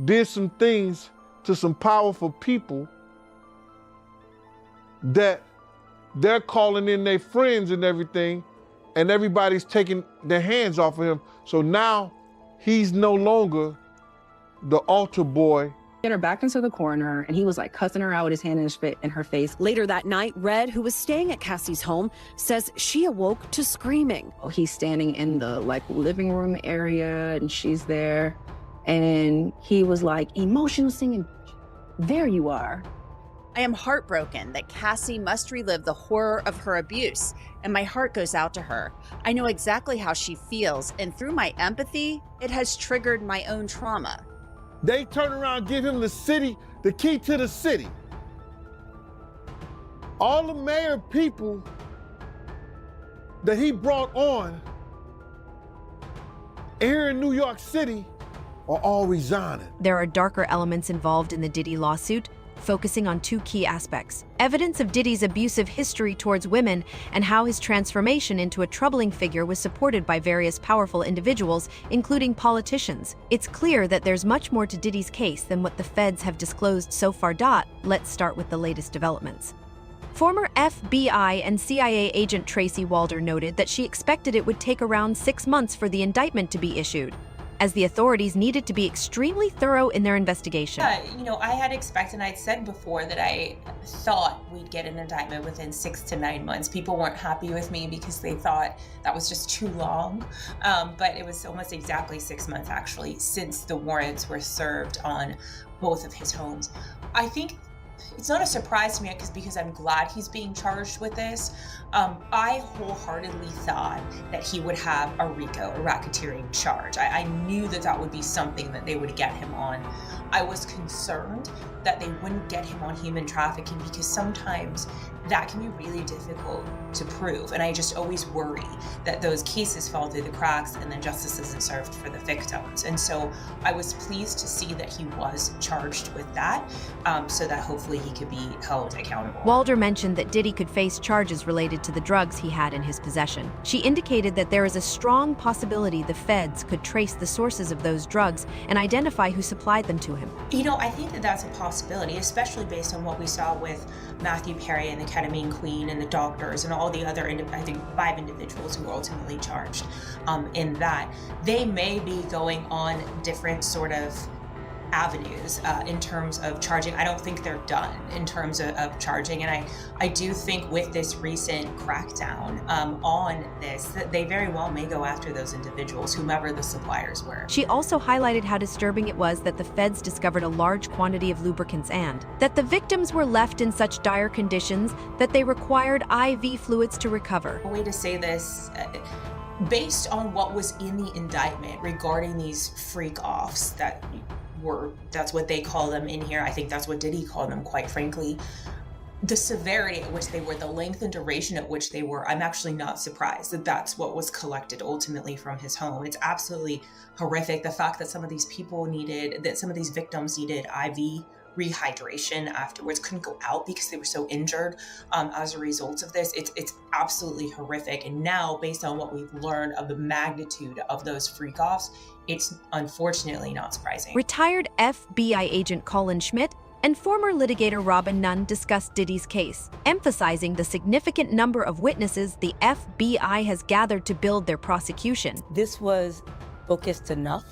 did some things to some powerful people that they're calling in their friends and everything, and everybody's taking their hands off of him. So now he's no longer the altar boy. Get her back into the corner, and he was like cussing her out with his hand in her face. Later that night, Red, who was staying at Cassie's home, says she awoke to screaming. He's standing in the living room area, and she's there, and he was like emotional singing, "There you are." I am heartbroken that Cassie must relive the horror of her abuse, and my heart goes out to her. I know exactly how she feels, and through my empathy, it has triggered my own trauma. They turn around and give him the key to the city. All the mayor people that he brought on here in New York City are all resigning. There are darker elements involved in the Diddy lawsuit, focusing on two key aspects: evidence of Diddy's abusive history towards women and how his transformation into a troubling figure was supported by various powerful individuals, including politicians. It's clear that there's much more to Diddy's case than what the feds have disclosed so far. Let's start with the latest developments. Former FBI and CIA agent Tracy Walder noted that she expected it would take around 6 months for the indictment to be issued, as the authorities needed to be extremely thorough in their investigation. I had expected, and I'd said before that I thought we'd get an indictment within 6 to 9 months. People weren't happy with me because they thought that was just too long. But it was almost exactly 6 months, actually, since the warrants were served on both of his homes. I think it's not a surprise to me because I'm glad he's being charged with this. I wholeheartedly thought that he would have a RICO, a racketeering charge. I knew that would be something that they would get him on. I was concerned that they wouldn't get him on human trafficking because sometimes that can be really difficult to prove. And I just always worry that those cases fall through the cracks and then justice isn't served for the victims. And so I was pleased to see that he was charged with that, so that hopefully he could be held accountable. Walder mentioned that Diddy could face charges related to the drugs he had in his possession. She indicated that there is a strong possibility the feds could trace the sources of those drugs and identify who supplied them to him. I think that that's a possibility, especially based on what we saw with Matthew Perry and the ketamine queen and the doctors and all the other, I think 5 individuals who were ultimately charged in that. They may be going on different sort of avenues in terms of charging. I don't think they're done in terms of charging. And I do think with this recent crackdown on this, that they very well may go after those individuals, whomever the suppliers were. She also highlighted how disturbing it was that the feds discovered a large quantity of lubricants and that the victims were left in such dire conditions that they required IV fluids to recover. A way to say this, based on what was in the indictment regarding these freak-offs that's what they call them in here. I think that's what Diddy called them, quite frankly. The severity at which they were, the length and duration at which they were, I'm actually not surprised that that's what was collected ultimately from his home. It's absolutely horrific. The fact that some of these victims needed IV rehydration afterwards, couldn't go out because they were so injured as a result of this. It's absolutely horrific. And now, based on what we've learned of the magnitude of those freak-offs, it's unfortunately not surprising. Retired FBI agent Colin Schmidt and former litigator Robin Nunn discussed Diddy's case, emphasizing the significant number of witnesses the FBI has gathered to build their prosecution. This was focused enough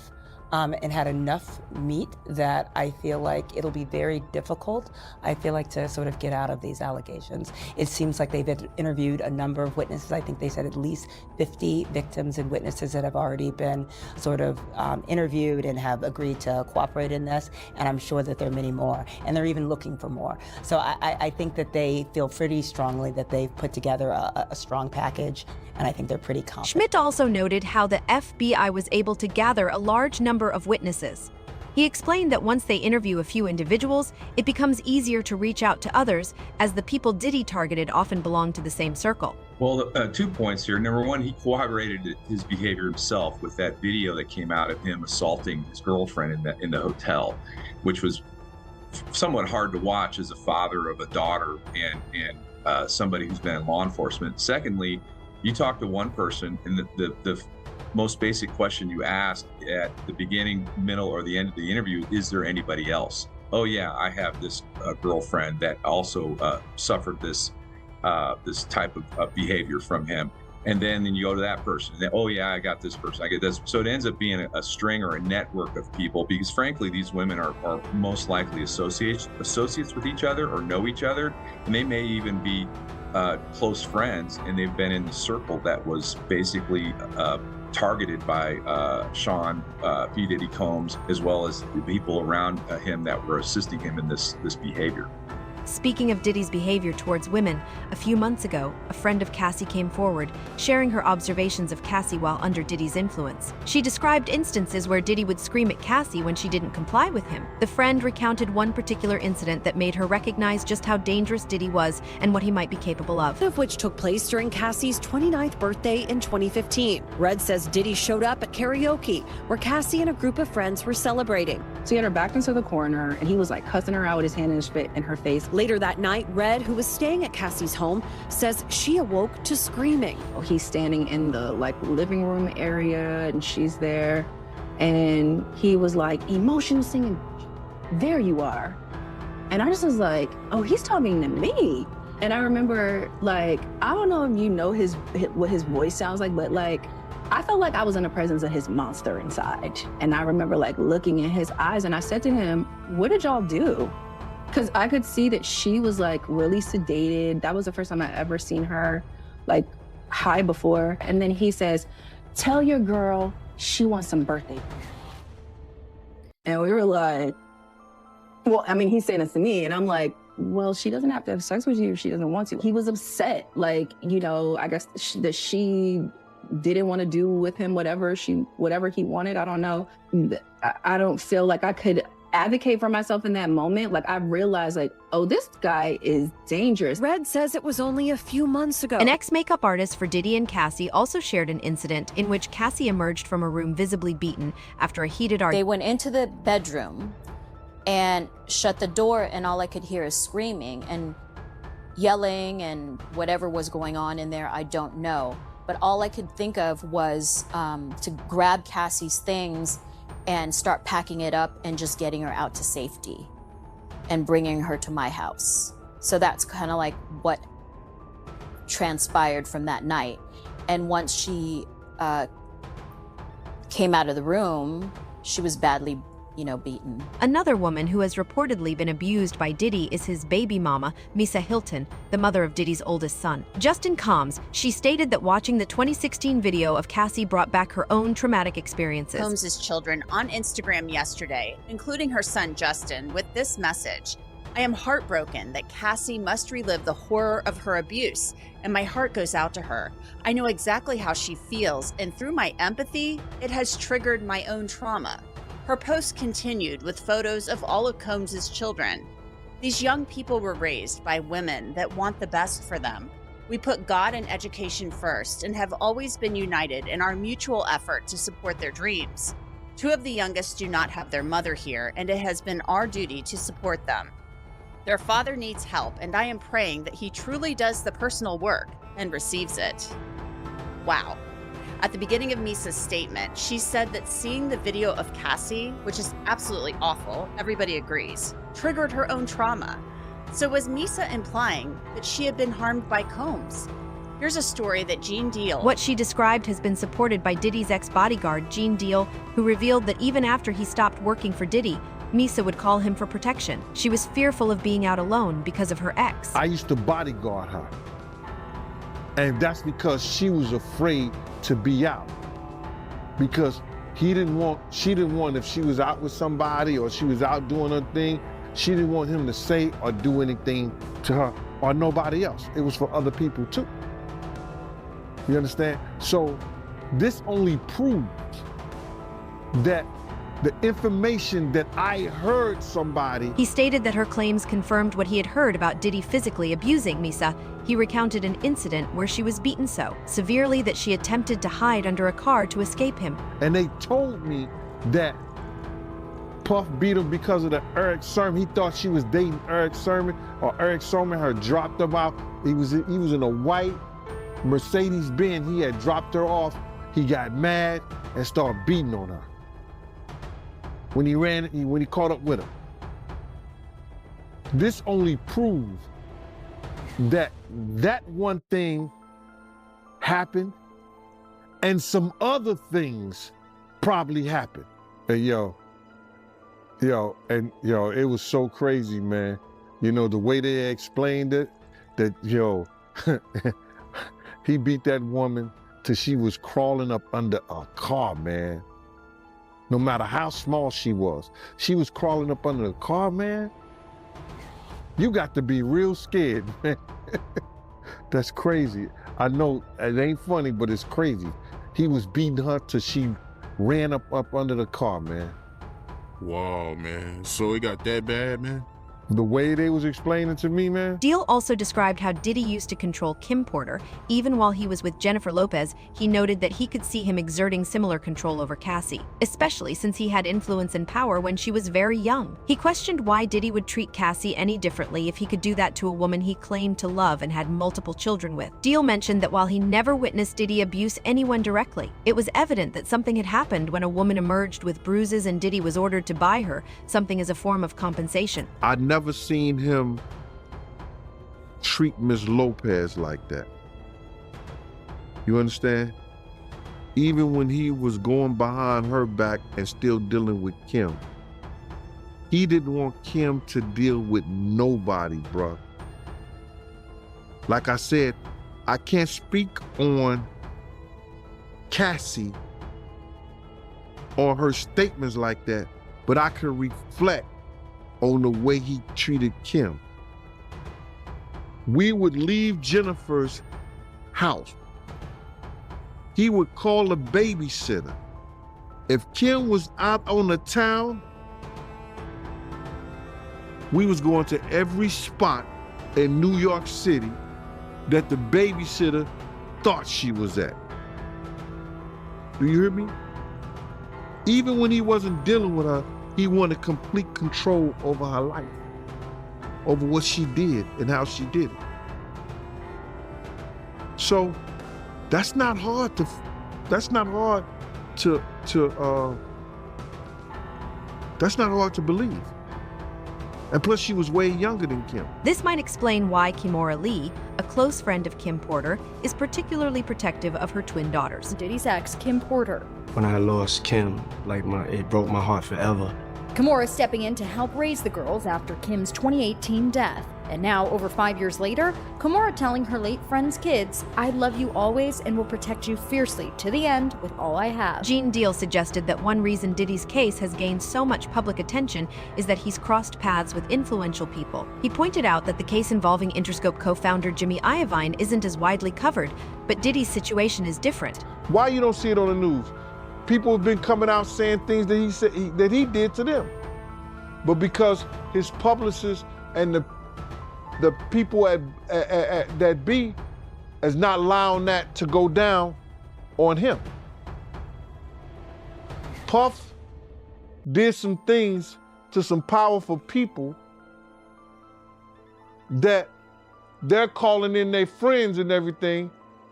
and had enough meat that I feel like it'll be very difficult, to sort of get out of these allegations. It seems like they've interviewed a number of witnesses. I think they said at least 50 victims and witnesses that have already been sort of interviewed and have agreed to cooperate in this, and I'm sure that there are many more, and they're even looking for more. So I think that they feel pretty strongly that they've put together a strong package, and I think they're pretty confident. Schmidt also noted how the FBI was able to gather a large number of witnesses. He explained that once they interview a few individuals, it becomes easier to reach out to others, as the people Diddy targeted often belong to the same circle. Well, 2 points here. Number one, he corroborated his behavior himself with that video that came out of him assaulting his girlfriend in the hotel, which was somewhat hard to watch as a father of a daughter and somebody who's been in law enforcement. Secondly, you talk to one person, and the most basic question you ask at the beginning, middle, or the end of the interview, is there anybody else? Oh yeah, I have this girlfriend that also suffered this type of behavior from him. And then you go to that person, and then, oh yeah, I got this person, I get this. So it ends up being a string or a network of people, because frankly, these women are most likely associates with each other or know each other, and they may even be close friends, and they've been in the circle that was basically targeted by Sean P. Diddy Combs, as well as the people around him that were assisting him in this behavior. Speaking of Diddy's behavior towards women, a few months ago, a friend of Cassie came forward, sharing her observations of Cassie while under Diddy's influence. She described instances where Diddy would scream at Cassie when she didn't comply with him. The friend recounted one particular incident that made her recognize just how dangerous Diddy was and what he might be capable of. Of which took place during Cassie's 29th birthday in 2015. Red says Diddy showed up at karaoke, where Cassie and a group of friends were celebrating. So he had her back into the corner, and he was like cussing her out with his hand in her face. Later that night, Red, who was staying at Cassie's home, says she awoke to screaming. He's standing in the living room area, and she's there, and he was like emotional singing, "There you are." And I just was like, oh, he's talking to me. And I remember, like, I don't know if you know what his voice sounds like, but like, I felt like I was in the presence of his monster inside. And I remember like looking in his eyes, and I said to him, "What did y'all do?" Because I could see that she was like really sedated. That was the first time I ever seen her like high before. And then he says, "Tell your girl she wants some birthday." And we were like, well, I mean, he's saying this to me, and I'm like, well, she doesn't have to have sex with you if she doesn't want to. He was upset. Like, you know, I guess that she didn't want to do with him whatever he wanted. I don't know. I don't feel like I could advocate for myself in that moment. Like, I realized, like, oh, this guy is dangerous. Red says it was only a few months ago. An ex-makeup artist for Diddy and Cassie also shared an incident in which Cassie emerged from a room visibly beaten after a heated argument. They went into the bedroom and shut the door, and all I could hear is screaming and yelling, and whatever was going on in there, I don't know. But all I could think of was to grab Cassie's things and start packing it up and just getting her out to safety and bringing her to my house. So that's kind of like what transpired from that night. And once she came out of the room, she was badly, beaten. Another woman who has reportedly been abused by Diddy is his baby mama, Misa Hilton, the mother of Diddy's oldest son. Justin Combs, she stated that watching the 2016 video of Cassie brought back her own traumatic experiences. Combs' children on Instagram yesterday, including her son Justin, with this message: "I am heartbroken that Cassie must relive the horror of her abuse, and my heart goes out to her. I know exactly how she feels, and through my empathy, it has triggered my own trauma." Her post continued with photos of all of Combs' children. These young people were raised by women that want the best for them. We put God and education first and have always been united in our mutual effort to support their dreams. Two of the youngest do not have their mother here, and it has been our duty to support them. Their father needs help, and I am praying that he truly does the personal work and receives it. Wow. At the beginning of Misa's statement, she said that seeing the video of Cassie, which is absolutely awful, everybody agrees, triggered her own trauma. So was Misa implying that she had been harmed by Combs? Here's a story that Gene Deal... What she described has been supported by Diddy's ex-bodyguard, Gene Deal, who revealed that even after he stopped working for Diddy, Misa would call him for protection. She was fearful of being out alone because of her ex. I used to bodyguard her. And that's because she was afraid to be out. Because she didn't want, if she was out with somebody or she was out doing her thing, she didn't want him to say or do anything to her or nobody else. It was for other people too. You understand? So this only proves that the information that I heard somebody... He stated that her claims confirmed what he had heard about Diddy physically abusing Misa. He recounted an incident where she was beaten so severely that she attempted to hide under a car to escape him. And they told me that Puff beat him because of the Eric Sermon. He thought she was dating Eric Sermon, or Eric Sermon had dropped him out. He was in a white Mercedes-Benz. He had dropped her off. he got mad and started beating on her. When he caught up with her. This only proves that one thing happened and some other things probably happened. And it was so crazy, man. You know, the way they explained it, that, he beat that woman till she was crawling up under a car, man. No matter how small she was crawling up under the car, man. You got to be real scared, man. That's crazy. I know it ain't funny, but it's crazy. He was beating her till she ran up under the car, man. Wow, man. So it got that bad, man? The way they was explaining to me, man. Deal also described how Diddy used to control Kim Porter. Even while he was with Jennifer Lopez, he noted that he could see him exerting similar control over Cassie, especially since he had influence and power when she was very young. He questioned why Diddy would treat Cassie any differently if he could do that to a woman he claimed to love and had multiple children with. Deal mentioned that while he never witnessed Diddy abuse anyone directly, it was evident that something had happened when a woman emerged with bruises and Diddy was ordered to buy her something as a form of compensation. I'd never seen him treat Miss Lopez like that. You understand? Even when he was going behind her back and still dealing with Kim, he didn't want Kim to deal with nobody, bruh. Like I said, I can't speak on Cassie or her statements like that, but I can reflect on the way he treated Kim. We would leave Jennifer's house. He would call a babysitter. If Kim was out on the town, we was going to every spot in New York City that the babysitter thought she was at. Do you hear me? Even when he wasn't dealing with her, he wanted complete control over her life, over what she did and how she did it. So that's not hard to believe. And plus, she was way younger than Kim. This might explain why Kimora Lee, a close friend of Kim Porter, is particularly protective of her twin daughters. Diddy's ex, Kim Porter. When I lost Kim, it broke my heart forever. Kimora stepping in to help raise the girls after Kim's 2018 death. And now, over 5 years later, Kimora telling her late friend's kids, "I love you always and will protect you fiercely to the end with all I have." Gene Deal suggested that one reason Diddy's case has gained so much public attention is that he's crossed paths with influential people. He pointed out that the case involving Interscope co-founder Jimmy Iovine isn't as widely covered, but Diddy's situation is different. Why you don't see it on the news? People have been coming out saying things that he said that he did to them. But because his publicists and the people that be is not allowing that to go down on him. Puff did some things to some powerful people that they're calling in their friends and everything,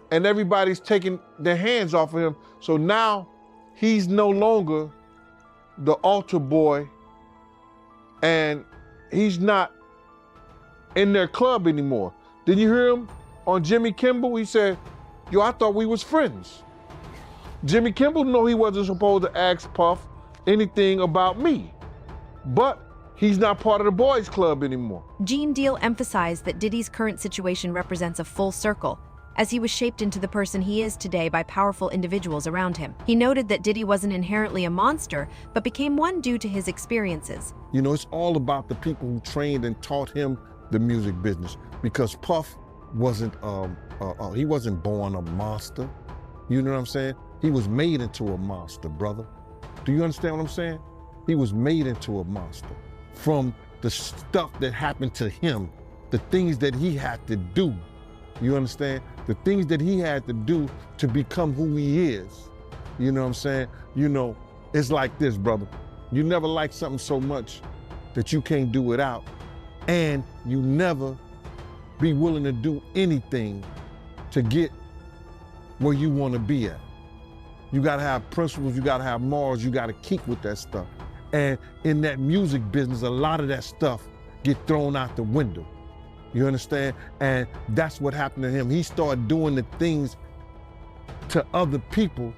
and everybody's taking their hands off of him. So now he's no longer the altar boy, and he's not in their club anymore. Did you hear him on Jimmy Kimmel? He said, "Yo, I thought we was friends." Jimmy Kimmel knew he wasn't supposed to ask Puff anything about me, but he's not part of the boys club anymore. Gene Deal emphasized that Diddy's current situation represents a full circle, as he was shaped into the person he is today by powerful individuals around him. He noted that Diddy wasn't inherently a monster, but became one due to his experiences. You know, it's all about the people who trained and taught him the music business, because Puff wasn't he wasn't born a monster. You know what I'm saying? He was made into a monster, brother. Do you understand what I'm saying? He was made into a monster from the stuff that happened to him, the things that he had to do. You understand? The things that he had to do to become who he is. You know what I'm saying? You know, it's like this, brother. You never like something so much that you can't do without, and you never be willing to do anything to get where you want to be at. You gotta have principles, you gotta have morals, you gotta keep with that stuff. And in that music business, a lot of that stuff get thrown out the window. You understand? And that's what happened to him. He started doing the things to other people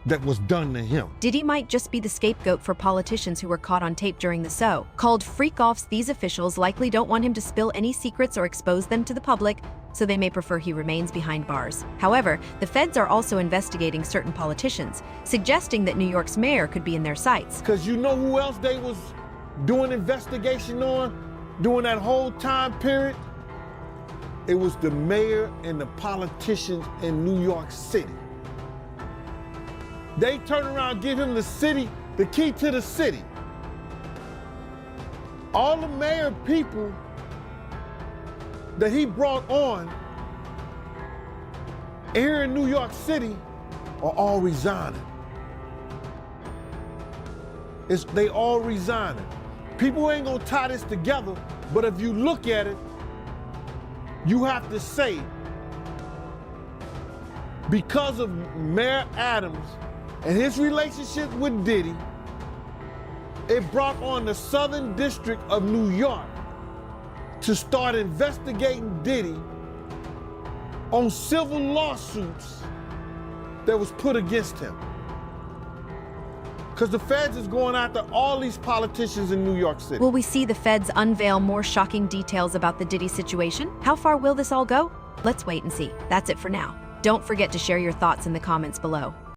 that was done to him. Diddy might just be the scapegoat for politicians who were caught on tape during the show. Called freak-offs, these officials likely don't want him to spill any secrets or expose them to the public, so they may prefer he remains behind bars. However, the feds are also investigating certain politicians, suggesting that New York's mayor could be in their sights. Because you know who else they was doing investigation on during that whole time period? It was the mayor and the politicians in New York City. They turn around and give him the key to the city. All the mayor people that he brought on here in New York City are all resigning. They all resigning. People ain't gonna tie this together, but if you look at it, you have to say, because of Mayor Adams and his relationship with Diddy, it brought on the Southern District of New York to start investigating Diddy on civil lawsuits that was put against him. Because the feds is going after all these politicians in New York City. Will we see the feds unveil more shocking details about the Diddy situation? How far will this all go? Let's wait and see. That's it for now. Don't forget to share your thoughts in the comments below.